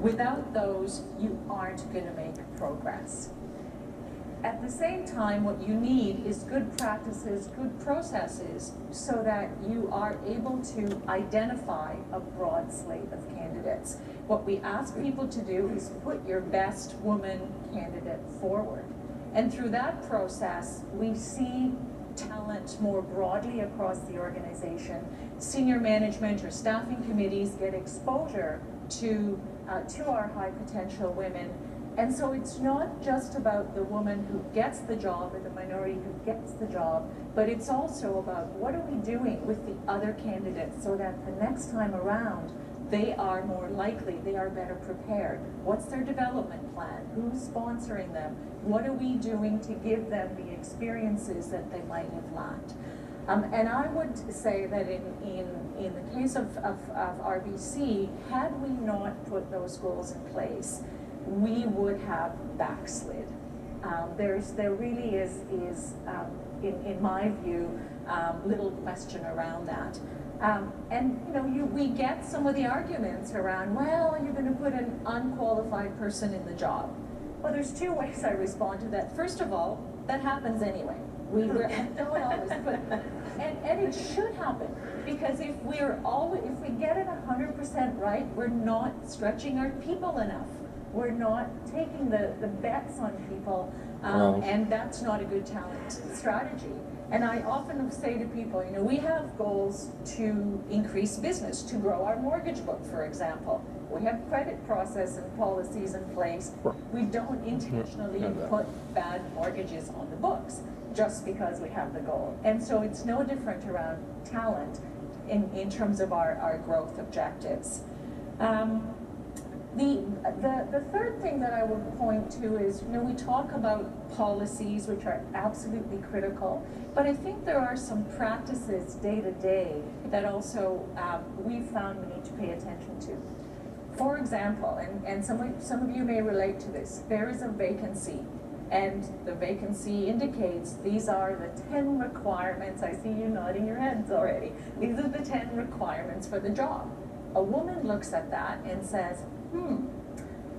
Without those, you aren't going to make progress. At the same time, what you need is good practices, good processes, so that you are able to identify a broad slate of candidates. What we ask people to do is put your best woman candidate forward. And through that process, we see talent more broadly across the organization. Senior management or staffing committees get exposure to our high potential women. And so it's not just about the woman who gets the job or the minority who gets the job, but it's also about what are we doing with the other candidates so that the next time around they are more likely, they are better prepared. What's their development plan? Who's sponsoring them? What are we doing to give them the experiences that they might have lacked? And I would say that in the case of RBC, had we not put those goals in place, we would have backslid. There really is in my view, little question around that. And you know, we get some of the arguments around, well, you're going to put an unqualified person in the job. Well, there's two ways I respond to that. First of all, that happens anyway. No one always put, and it should happen, because if we get it 100% right, we're not stretching our people enough. We're not taking the bets on people, and that's not a good talent strategy. And I often say to people, you know, we have goals to increase business, to grow our mortgage book, for example. We have credit process and policies in place. We don't intentionally put bad mortgages on the books just because we have the goal. And so it's no different around talent in terms of our growth objectives. The third thing that I would point to is, you know, we talk about policies, which are absolutely critical, but I think there are some practices day to day that also we've found we need to pay attention to. For example, and some of you may relate to this, there is a vacancy, and the vacancy indicates these are the 10 requirements. I see you nodding your heads already. These are the 10 requirements for the job. A woman looks at that and says,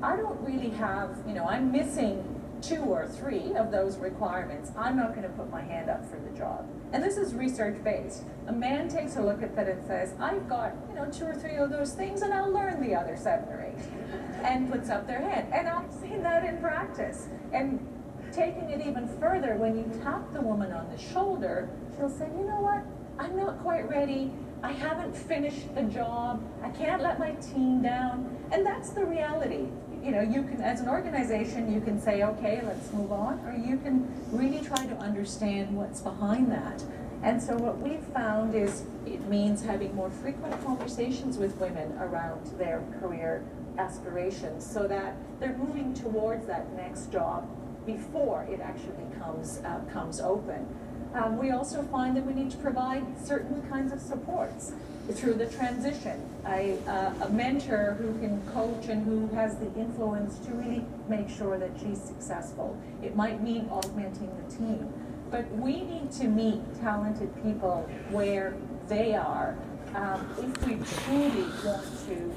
I don't really have, you know, I'm missing 2 or 3 of those requirements. I'm not going to put my hand up for the job. And this is research-based. A man takes a look at that and says, I've got, you know, 2 or 3 of those things, and I'll learn the other 7 or 8, and puts up their hand. And I've seen that in practice. And taking it even further, when you tap the woman on the shoulder, she'll say, you know what, I'm not quite ready. I haven't finished the job. I can't let my team down. And that's the reality. You know, you can, as an organization, you can say, okay, let's move on, or you can really try to understand what's behind that. And so what we've found is it means having more frequent conversations with women around their career aspirations so that they're moving towards that next job before it actually comes open. We also find that we need to provide certain kinds of supports through the transition. A mentor who can coach and who has the influence to really make sure that she's successful. It might mean augmenting the team. But we need to meet talented people where they are if we truly want to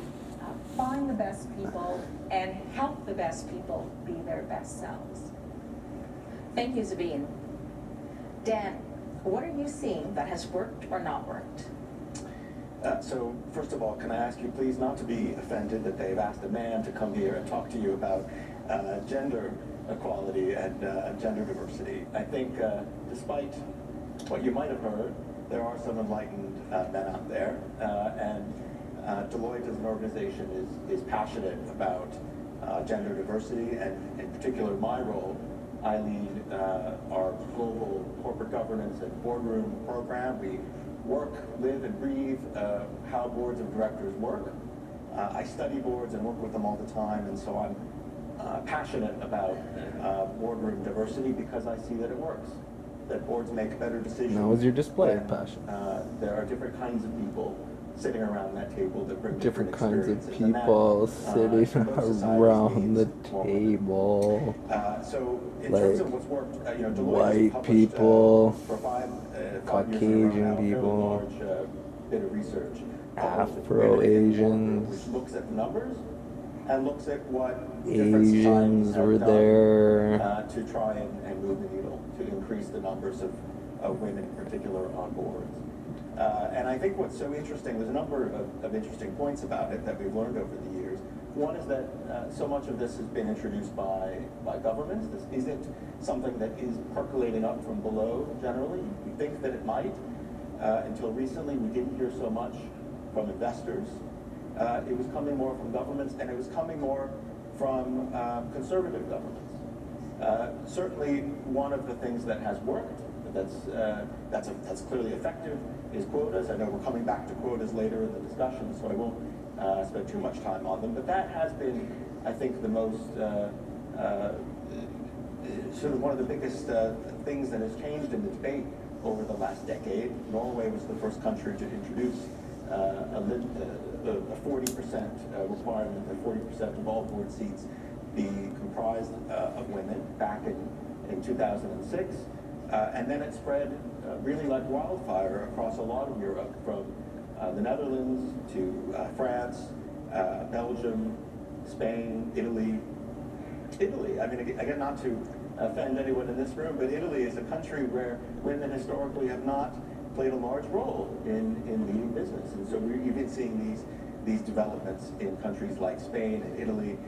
find the best people and help the best people be their best selves. Thank you, Sabine. Dan, what are you seeing that has worked or not worked? So first of all, can I ask you please not to be offended that they've asked a man to come here and talk to you about gender equality and gender diversity. I think despite what you might have heard, there are some enlightened men out there, and Deloitte as an organization is passionate about gender diversity, and in particular my role. I lead our global corporate governance and boardroom program. We work, live, and breathe how boards of directors work. I study boards and work with them all the time, and so I'm passionate about boardroom diversity because I see that it works, that boards make better decisions. That was your display of passion. There are different kinds of people sitting around that table that bring different kinds of people sitting around the table. So in like terms of what's worked, you know, Deloitte white has people, for 5 Caucasian years people, a large bit of research. Afro-Asians. Which looks at numbers and looks at what different societies Asians have were done there. to try and move the needle, to increase the numbers of women in particular on boards. And I think what's so interesting, there's a number of interesting points about it that we've learned over the years. One is that so much of this has been introduced by governments. This isn't something that is percolating up from below generally. We think that it might. Until recently, we didn't hear so much from investors. It was coming more from governments, and it was coming more from conservative governments. Certainly, one of the things that has worked, that's clearly effective, is quotas. I know we're coming back to quotas later in the discussion, so I won't spend too much time on them. But that has been, I think, the most sort of one of the biggest things that has changed in the debate over the last decade. Norway was the first country to introduce a 40% requirement that 40% of all board seats be comprised of women back in 2006. And then it spread really like wildfire across a lot of Europe, from the Netherlands to France, Belgium, Spain, Italy. I mean, again, not to offend anyone in this room, but Italy is a country where women historically have not played a large role in leading business. And so you've been seeing these developments in countries like Spain and Italy.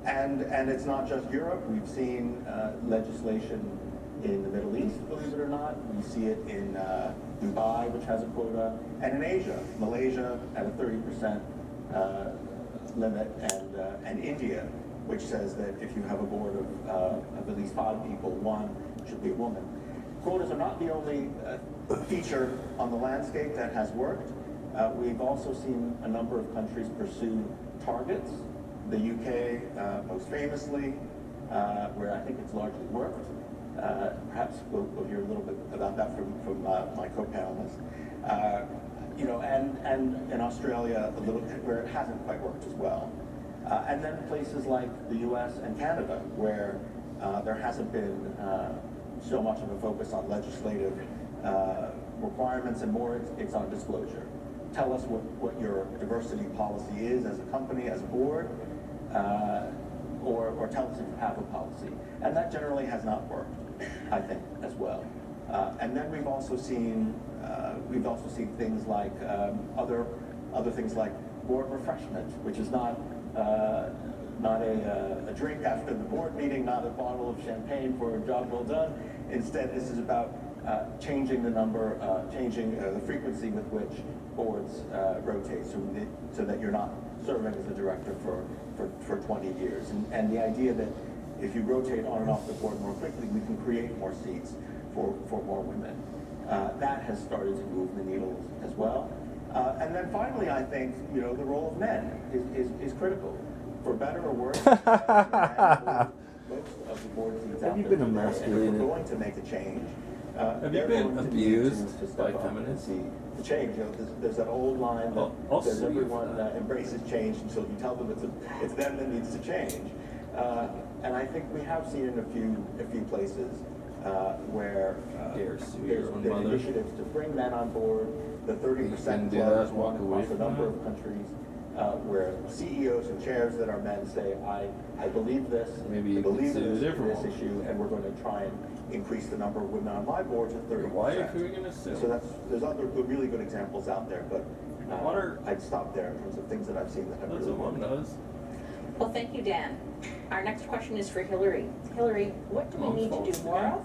And it's not just Europe. We've seen legislation in the Middle East, believe it or not. We see it in Dubai, which has a quota, and in Asia, Malaysia at a 30% limit, and India, which says that if you have a board of at least 5 people, 1 should be a woman. Quotas are not the only feature on the landscape that has worked. We've also seen a number of countries pursue targets. The UK, most famously, where I think it's largely worked. Perhaps we'll hear a little bit about that from my co-panelists. You know, and in Australia, a little bit where it hasn't quite worked as well. And then places like the US and Canada, where there hasn't been so much of a focus on legislative requirements, and more it's on disclosure. Tell us what your diversity policy is as a company, as a board, or tell us if you have a policy. And that generally has not worked, I think, as well. And then we've also seen things like other things like board refreshment, which is not a drink after the board meeting, not a bottle of champagne for a job well done. Instead, this is about changing the frequency with which boards rotate, so that you're not serving as a director for 20 years. And the idea that if you rotate on and off the board more quickly, we can create more seats for more women. That has started to move the needle as well. And then finally, I think, you know, the role of men is critical. For better or worse, most of the board seats out there. Have you been And emasculated? if we're going to make a change. Have you been abused by feminists? The change, you know, there's that old line that I'll says sue you everyone for that. Embraces change until you tell them it's them that needs to change. And I think we have seen in a few places where Dare sue there's your own been mother. initiatives to bring men on board. The 30% do club that, is one walk away across a from number it. of countries where CEOs and chairs that are men say, I believe this, Maybe I you could believe sue a this different this one. issue, and we're going to try and increase the number of women on my board to 30%. Your wife, who are you gonna sue? So there's other really good examples out there, but What are- I'd stop there in terms of things that I've seen that have That's really what mom worked. does. Well, thank you, Dan. Our next question is for Hillary. Hillary, what do we Mom's need to fault do today. more of?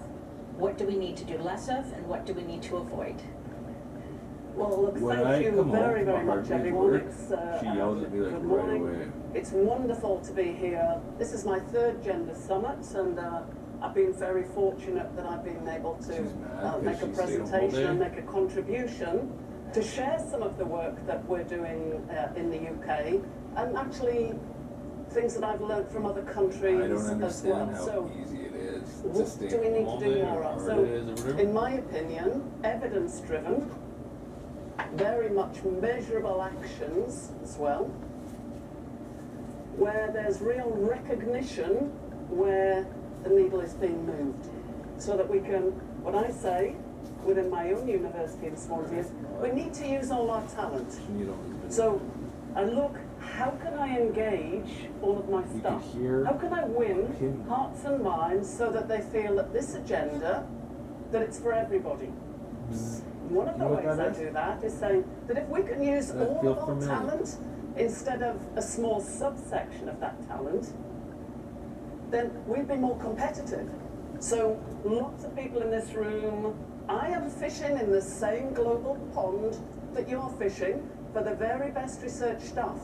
What do we need to do less of? And what do we need to avoid? Well, look, When thank I you come very, home very from much, Harvey's everyone. work, It's, she yells at me like good right morning. away. It's wonderful to be here. This is my 3rd Gender Summit, and I've been very fortunate that I've been able to She's mad make a 'cause she stayed up all presentation and day. make a contribution to share some of the work that we're doing in the UK, and actually things that I've learned from other countries I don't as well. understand how So, easy it is to what stay do we home need all to do day or more of? hard So, it is or whatever. in my opinion, evidence-driven, very much measurable actions as well, where there's real recognition where the needle is being moved, so that we can, what I say within my own university in Swansea is, we need to use all our talent. You know, So I look how can I engage all of my You staff? could hear How can I win him. hearts and minds so that they feel that this agenda, that it's for everybody? One of the You know what ways that I is? do that is saying that if we can use Does that all feel of our familiar? talent instead of a small subsection of that talent, then we'd be more competitive. So lots of people in this room, I am fishing in the same global pond that you're fishing for the very best research stuff.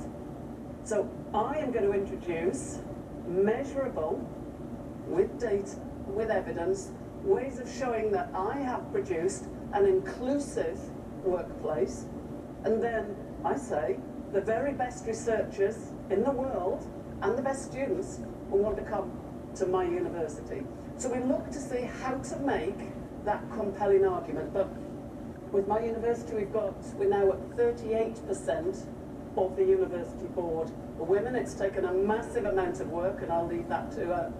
So I am going to introduce measurable, with data, with evidence, ways of showing that I have produced an inclusive workplace. And then I say the very best researchers in the world and the best students will want to come to my university. So we look to see how to make that compelling argument. But with my university, we're now at 38% of the university board are women. It's taken a massive amount of work, and I'll leave that to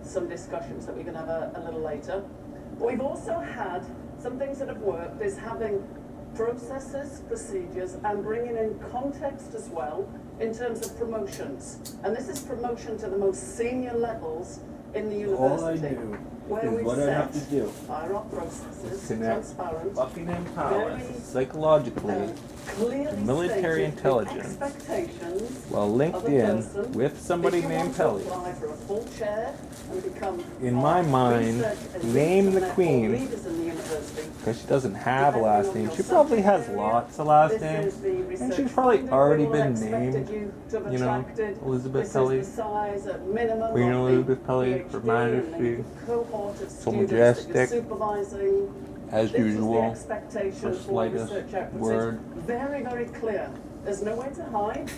some discussions that we're going to have a little later. But we've also had some things that have worked is having processes, procedures, and bringing in context as well in terms of promotions. And this is promotion to the most senior levels in the All I university. do Where is we've what I have to set do. our processes, Connect transparent, Buckingham Palace very, psychologically clearly military stated the intelligence expectations while of linked a in person with somebody if you named want to Pelly. apply for a full chair and become In my mind, research elite name and the therefore queen, leaders in the university. because she doesn't have a Depending last on name. your She probably subject has area, lots of last this names. is the And research she's probably funding already we will been expected named, you to have you know, attracted. Elizabeth This Pelly. is the size at minimum Queen of Elizabeth the Pelly, PhD Her Majesty, and the cohort of so students that you're majestic, supervising. as This usual. is the expectation Her for slightest research outputs. word. It's very, very clear. There's nowhere to hide,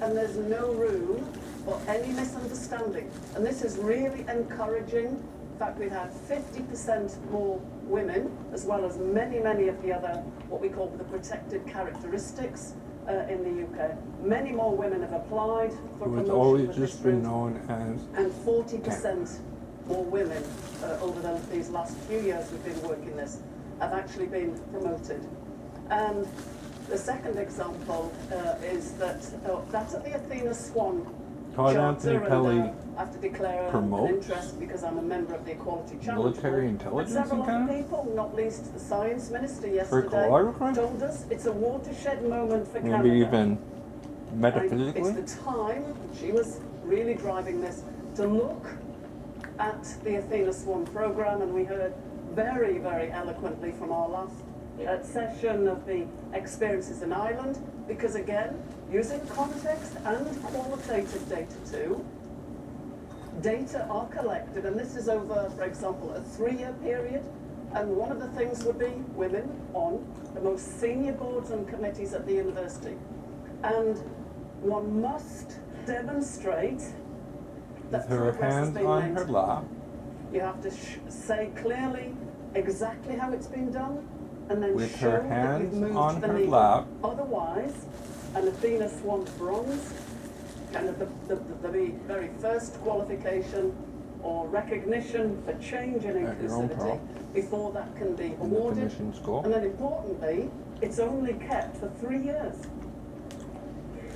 and there's no room for any misunderstanding. And this is really encouraging. In fact, we've had 50% more women, as well as many, many of the other, what we call the protected characteristics in the UK. Many more women have applied for Who has promotion always with this just been route, known as and 40% more women over these last few years we've been working this have actually been promoted. And the second example is that that's at the Athena Swan Todd Charter, Anthony and Pelly I have to declare an promotes interest because I'm a member of the Equality Challenge military Board. intelligence But several encounter? other people, not least the Science Minister for yesterday, calligraphy? told us it's a watershed moment for Canada. Maybe even And metaphysically? it's the time, she was really driving this, to look at the Athena Swan programme, and we heard very, very eloquently from our last session of the experiences in Ireland, because again, using context and qualitative data too, data are collected, and this is over, for example, a 3-year period, and one of the things would be women on the most senior boards and committees at the university. And one must demonstrate that With her progress has hands been on made. her lap, You have to say clearly exactly how it's been done, and then with show her that hands you've moved on the her needle. lap, Otherwise, an Athena Swan bronze, kind of the very first qualification or recognition for change in At your own inclusivity peril. before that can be in the awarded. commission school. And then importantly, it's only kept for 3 years.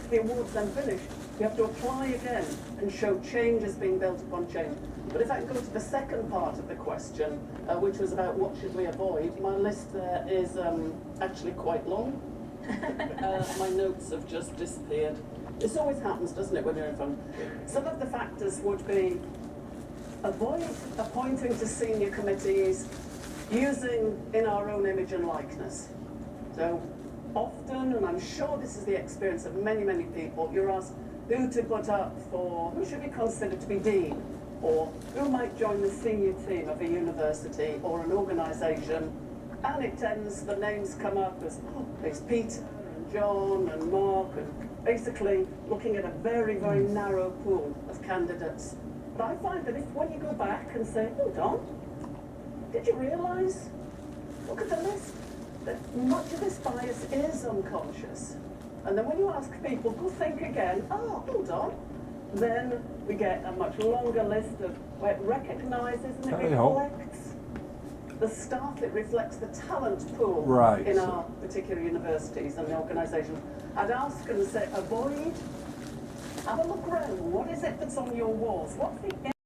The award's then finished. You have to apply again and show change has been built upon change. But if I can go to the second part of the question, which was about what should we avoid, my list there is actually quite long. My notes have just disappeared. This always happens, doesn't it, when you're in front? Some of the factors would be avoid appointing to senior committees using in our own image and likeness. So often, and I'm sure this is the experience of many, many people, you're asked who to put up for, who should be considered to be dean, or who might join the senior team of a university or an organisation, and it tends, the names come up as, there's Peter and John and Mark, and basically looking at a very, very narrow pool of candidates. But I find that if when you go back and say, hold on, did you realise, look at the list, that much of this bias is unconscious. And then when you ask people, go think again, oh, hold on, then we get a much longer list of where it recognises and it Tally ho. reflects the staff, it reflects the talent pool Right, in so- our particular universities and the organisations. I'd ask and say, avoid Have a look around. What is it that's on your walls? What's the